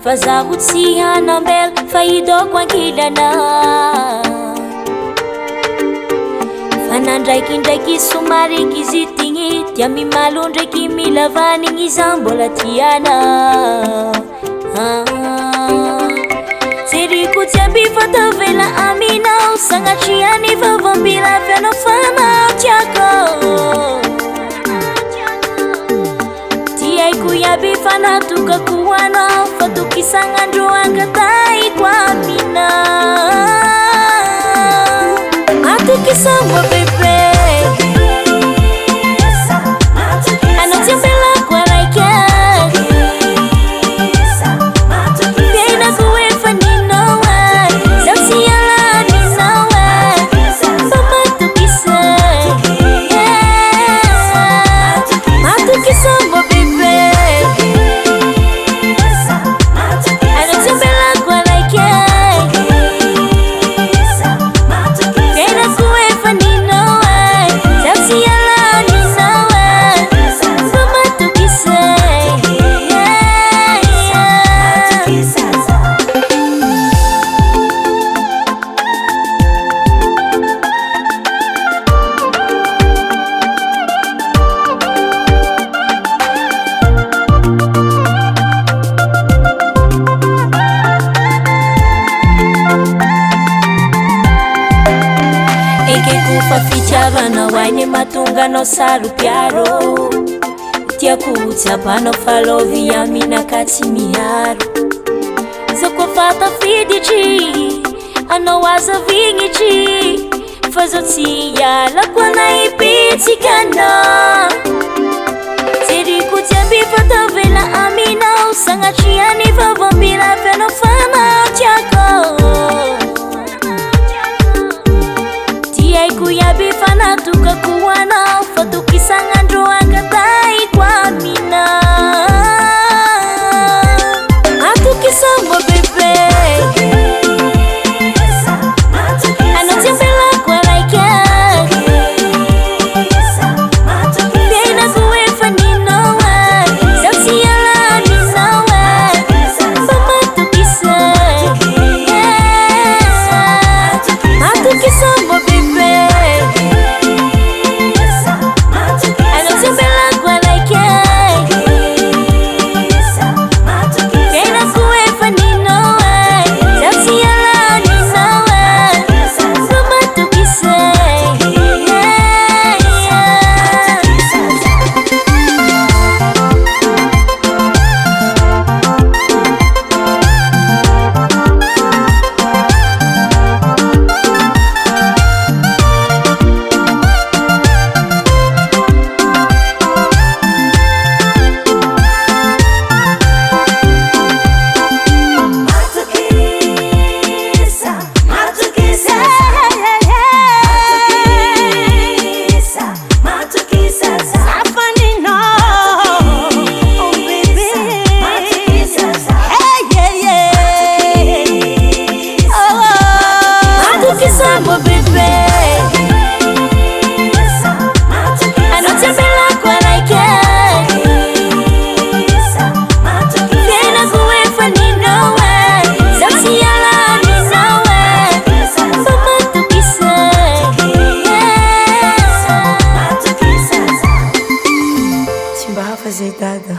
Fazahutsiha nambel faidoko ankilana Fanandraikindraiky somariky izy tigny dia mimalo ndraiky milavanigny iza mbola tiana Jeriko jiaby fatavela aminao Sagnatriany vavampila fianao fanautiako Tiaiko iaby fanatokako anao Fatukisangandro angataiko amina Atukisamo bebe Anao tiambelako araika Fiainako efa ninaoa Zaho tsy alaninao Mba matukisa Atukisamo bebe Fafichavanao ainy matonganao saro piaro Tiako utsiapanao falovy aminaka tsy miharo Zaho koa fatafiditry anao aza vignitry Fa zaho tsy hialako anay pitsikana Jeriko jiaby fatavela aminao Sagnatriany vavampila fianao fanautiako Tiaiko iaby fanatokako anao Fatukisangandro angataiko amina Atukisamo bebe Anao tiambelako araika Fiainako efa ninaoa Zaho tsy alaninao Mba matukisa Atukisamo bebe apresentado.